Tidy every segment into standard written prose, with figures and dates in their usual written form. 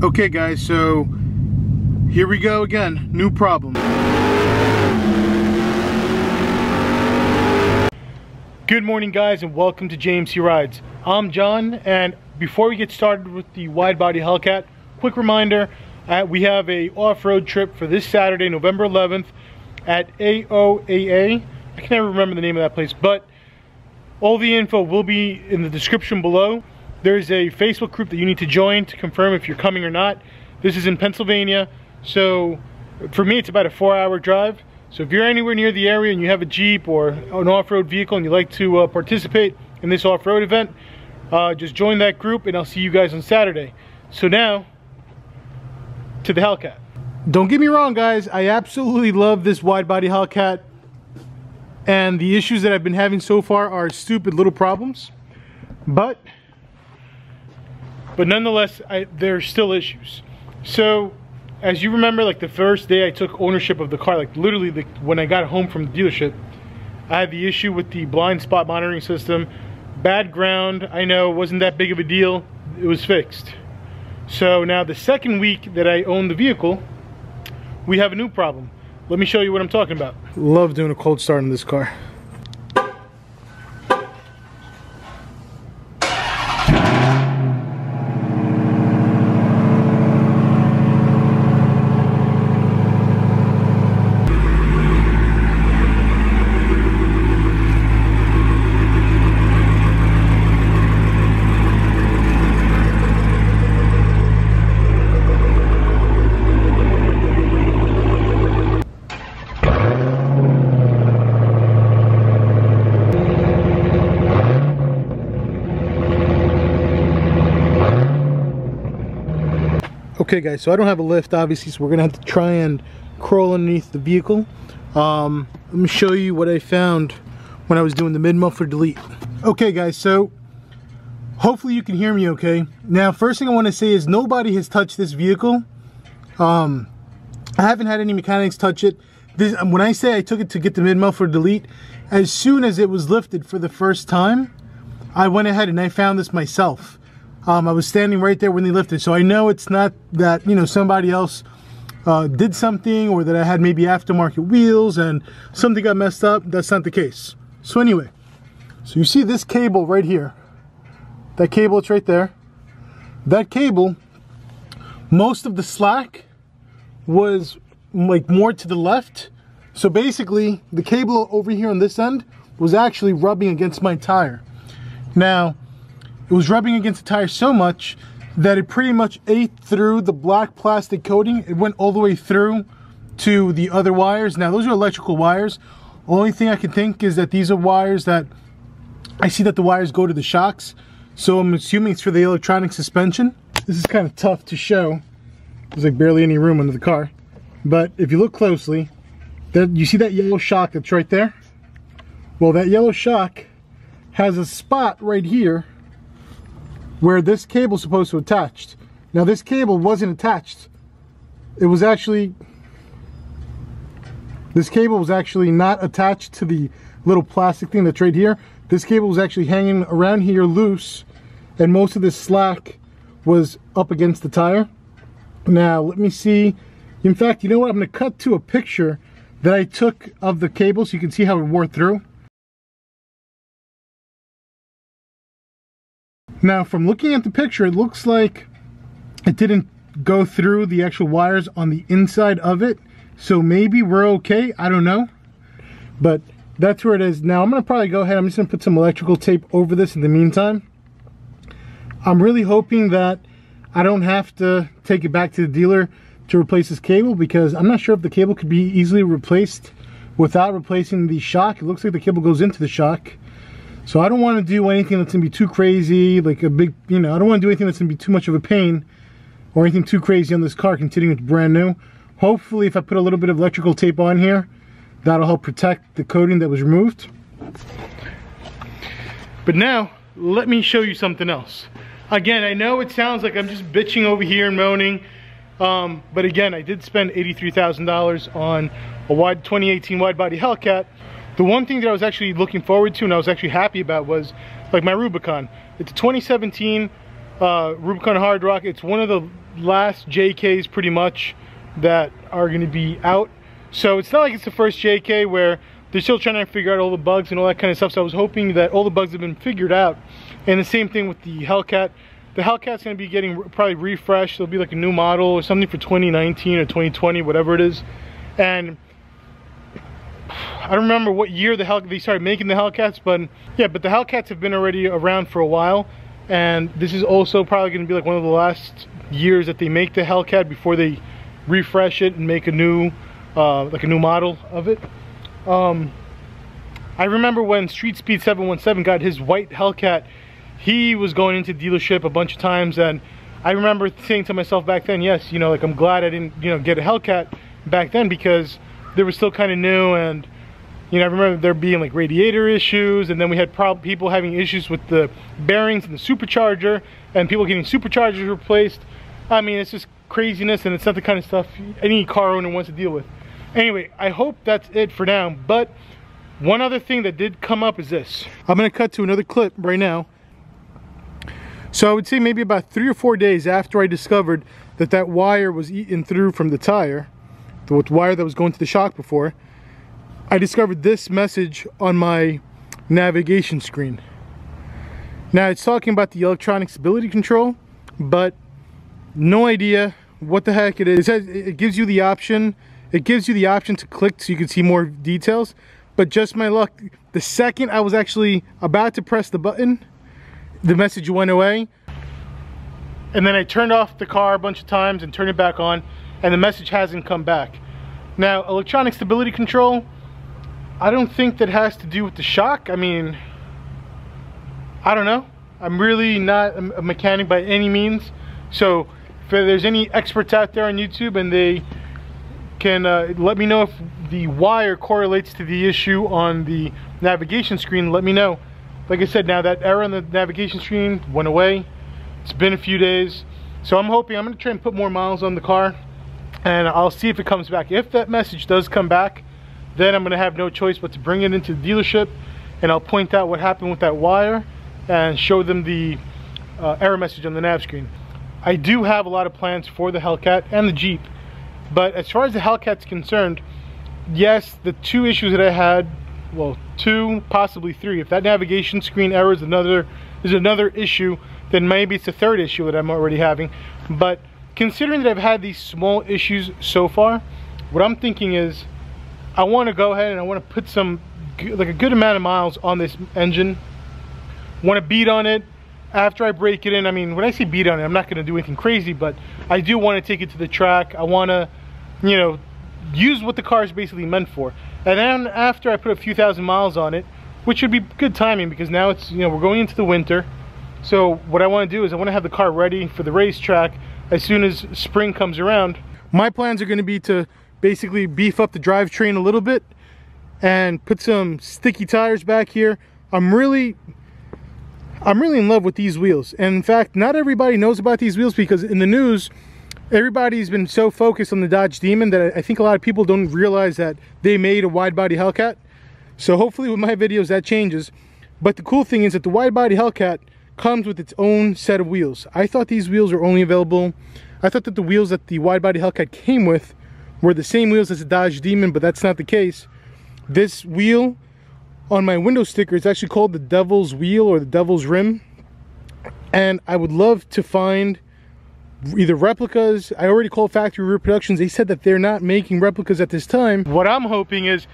Okay guys, so here we go again, new problem. Good morning guys and welcome to JMC Rides. I'm John, and before we get started with the Widebody Hellcat, quick reminder, we have a off-road trip for this Saturday, November 11th at AOAA. I can never remember the name of that place, but all the info will be in the description below. There's a Facebook group that you need to join to confirm if you're coming or not. This is in Pennsylvania, so for me it's about a 4-hour drive. So if you're anywhere near the area and you have a Jeep or an off-road vehicle and you like to participate in this off-road event, just join that group and I'll see you guys on Saturday. So now, to the Hellcat. Don't get me wrong guys, I absolutely love this Widebody Hellcat, and the issues that I've been having so far are stupid little problems, but nonetheless, there's still issues. So, as you remember, like the first day I took ownership of the car, like literally when I got home from the dealership, I had the issue with the blind spot monitoring system. Bad ground, I know, wasn't that big of a deal. It was fixed. So now the second week that I own the vehicle, we have a new problem. Let me show you what I'm talking about. Love doing a cold start in this car. Okay guys, so I don't have a lift obviously, so we're gonna have to try and crawl underneath the vehicle. Let me show you what I found when I was doing the mid-muffler delete. Okay guys, so hopefully you can hear me okay. Now first thing I want to say is nobody has touched this vehicle. I haven't had any mechanics touch it. When I say I took it to get the mid-muffler delete, as soon as it was lifted for the first time, I went ahead and I found this myself. I was standing right there when they lifted, so I know it's not that, you know, somebody else did something, or that I had maybe aftermarket wheels and something got messed up. That's not the case. So anyway, so you see this cable right here, that cable, it's right there. That cable, most of the slack was like more to the left. So basically the cable over here on this end was actually rubbing against my tire. Now, it was rubbing against the tire so much that it pretty much ate through the black plastic coating. It went all the way through to the other wires. Now those are electrical wires. Only thing I can think is that these are wires that, I see that the wires go to the shocks. So I'm assuming it's for the electronic suspension. This is kind of tough to show. There's like barely any room under the car. But if you look closely, you see that yellow shock that's right there? Well, that yellow shock has a spot right here where this cable is supposed to attach. Now this cable wasn't attached. It was actually, this cable was actually not attached to the little plastic thing that's right here. This cable was actually hanging around here loose, and most of this slack was up against the tire. Now let me see. In fact, you know what? I'm gonna cut to a picture that I took of the cable so you can see how it wore through. Now, from looking at the picture, it looks like it didn't go through the actual wires on the inside of it. So maybe we're okay, I don't know. But that's where it is. Now, I'm gonna probably go ahead, I'm just gonna put some electrical tape over this in the meantime. I'm really hoping that I don't have to take it back to the dealer to replace this cable, because I'm not sure if the cable could be easily replaced without replacing the shock. It looks like the cable goes into the shock. So I don't want to do anything that's going to be too crazy, like a big, you know, I don't want to do anything that's going to be too much of a pain or anything too crazy on this car, considering it's brand new. Hopefully if I put a little bit of electrical tape on here, that'll help protect the coating that was removed. But now, let me show you something else. Again, I know it sounds like I'm just bitching over here and moaning, but again, I did spend $83,000 on a 2018 Widebody Hellcat. The one thing that I was actually looking forward to and I was actually happy about was like my Rubicon. It's a 2017 Rubicon Hard Rock. It's one of the last JKs pretty much that are going to be out. So it's not like it's the first JK where they're still trying to figure out all the bugs and all that kind of stuff. So I was hoping that all the bugs have been figured out. And the same thing with the Hellcat. The Hellcat's going to be getting probably refreshed. It'll be like a new model or something for 2019 or 2020, whatever it is. And I don't remember what year they started making the Hellcats, but yeah, but the Hellcats have been already around for a while. And this is also probably going to be like one of the last years that they make the Hellcat before they refresh it and make a new like a new model of it. I remember when Streetspeed 717 got his white Hellcat, he was going into dealership a bunch of times, and I remember saying to myself back then, yes, you know, like I'm glad I didn't, you know, get a Hellcat back then, because they were still kind of new. And you know, I remember there being like radiator issues, and then we had people having issues with the bearings and the supercharger, and people getting superchargers replaced. I mean, it's just craziness, and it's not the kind of stuff any car owner wants to deal with. Anyway, I hope that's it for now. But one other thing that did come up is this. I'm gonna cut to another clip right now. So I would say maybe about 3 or 4 days after I discovered that that wire was eaten through from the tire, the wire that was going to the shock before, I discovered this message on my navigation screen. Now it's talking about the electronic stability control, but no idea what the heck it is. It says it gives you the option. It gives you the option to click so you can see more details. But just my luck, the second I was actually about to press the button, the message went away. And then I turned off the car a bunch of times and turned it back on, and the message hasn't come back. Now, electronic stability control, I don't think that has to do with the shock. I mean, I don't know. I'm really not a mechanic by any means. So if there's any experts out there on YouTube and they can let me know if the wire correlates to the issue on the navigation screen, let me know. Like I said, now that error on the navigation screen went away. It's been a few days. So I'm hoping, I'm going to try and put more miles on the car, and I'll see if it comes back. If that message does come back, then I'm going to have no choice but to bring it into the dealership, and I'll point out what happened with that wire and show them the error message on the nav screen. I do have a lot of plans for the Hellcat and the Jeep, but as far as the Hellcat's concerned, yes, the 2 issues that I had, well, 2, possibly 3. If that navigation screen error is another issue, then maybe it's the 3rd issue that I'm already having. But considering that I've had these small issues so far, what I'm thinking is I want to go ahead and I want to put some, like a good amount of miles on this engine. Want to beat on it after I break it in. I mean, when I say beat on it, I'm not going to do anything crazy, but I do want to take it to the track. I want to, you know, use what the car is basically meant for. And then after I put a few thousand miles on it, which would be good timing because now it's, you know, we're going into the winter. So what I want to do is I want to have the car ready for the racetrack as soon as spring comes around. My plans are going to be to basically beef up the drivetrain a little bit and put some sticky tires back here. I'm really in love with these wheels, and in fact not everybody knows about these wheels because in the news everybody's been so focused on the Dodge Demon that I think a lot of people don't realize that they made a wide-body Hellcat. So hopefully with my videos that changes. But the cool thing is that the wide-body Hellcat comes with its own set of wheels. I thought these wheels were only available, I thought that the wheels that the wide-body Hellcat came with were the same wheels as the Dodge Demon, but that's not the case. This wheel on my window sticker is actually called the Devil's Wheel or the Devil's Rim, and I would love to find either replicas. I already called factory reproductions. They said that they're not making replicas at this time. What I'm hoping is,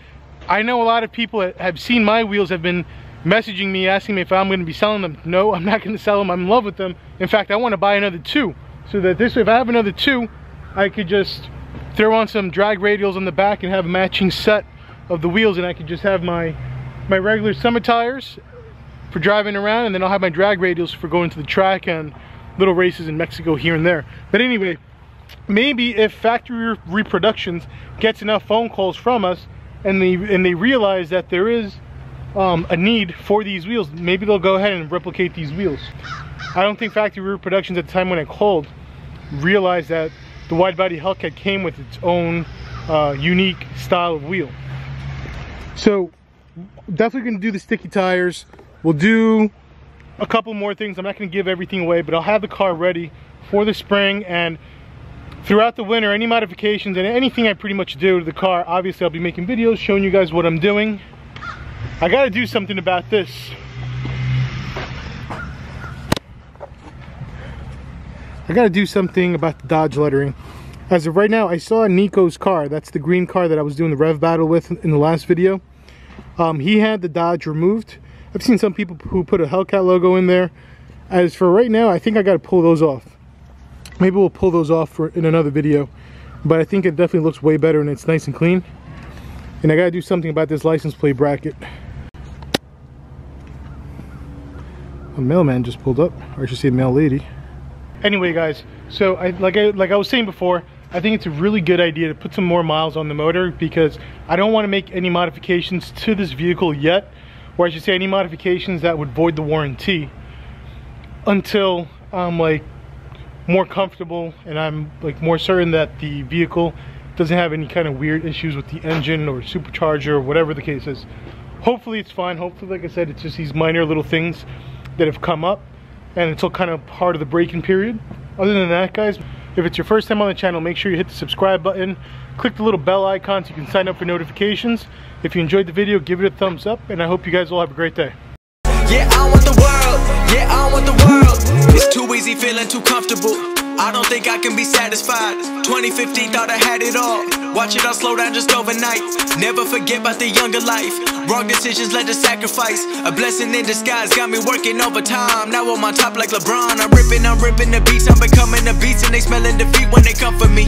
I know a lot of people that have seen my wheels have been messaging me asking me if I'm going to be selling them. No, I'm not going to sell them. I'm in love with them. In fact, I want to buy another 2, so that this way, if I have another 2, I could just throw on some drag radials on the back and have a matching set of the wheels, and I could just have my regular summer tires for driving around, and then I'll have my drag radials for going to the track and little races in Mexico here and there. But anyway, maybe if factory reproductions gets enough phone calls from us and they realize that there is a need for these wheels, maybe they'll go ahead and replicate these wheels. I don't think factory reproductions at the time when I called realized that the wide-body Hellcat came with its own unique style of wheel. So definitely going to do the sticky tires. We'll do a couple more things. I'm not going to give everything away, but I'll have the car ready for the spring, and throughout the winter, any modifications and anything I pretty much do to the car, obviously I'll be making videos showing you guys what I'm doing. I got to do something about this. I got to do something about the Dodge lettering. As of right now, I saw Nico's car. That's the green car that I was doing the rev battle with in the last video. He had the Dodge removed. I've seen some people who put a Hellcat logo in there. As for right now, I think I got to pull those off. Maybe we'll pull those off in another video. But I think it definitely looks way better and it's nice and clean. And I got to do something about this license plate bracket. A mailman just pulled up, or I should say mail lady. Anyway guys, so like I was saying before, I think it's a really good idea to put some more miles on the motor, because I don't want to make any modifications to this vehicle yet, or I should say any modifications that would void the warranty, until I'm like more comfortable and I'm like more certain that the vehicle doesn't have any kind of weird issues with the engine or supercharger or whatever the case is. Hopefully it's fine. Hopefully, like I said, it's just these minor little things that have come up, and it's all kind of part of the break-in period. Other than that, guys, if it's your first time on the channel, make sure you hit the subscribe button, click the little bell icon so you can sign up for notifications. If you enjoyed the video, give it a thumbs up, and I hope you guys all have a great day. Yeah, I want the world. Yeah, I want the world. It's too easy, feeling too comfortable. I don't think I can be satisfied. 2015, thought I had it all. Watch it all slow down just overnight. Never forget about the younger life. Wrong decisions led to sacrifice. A blessing in disguise got me working overtime. Now I'm on top like LeBron. I'm ripping the beats. I'm becoming the beats, and they smelling defeat when they come for me.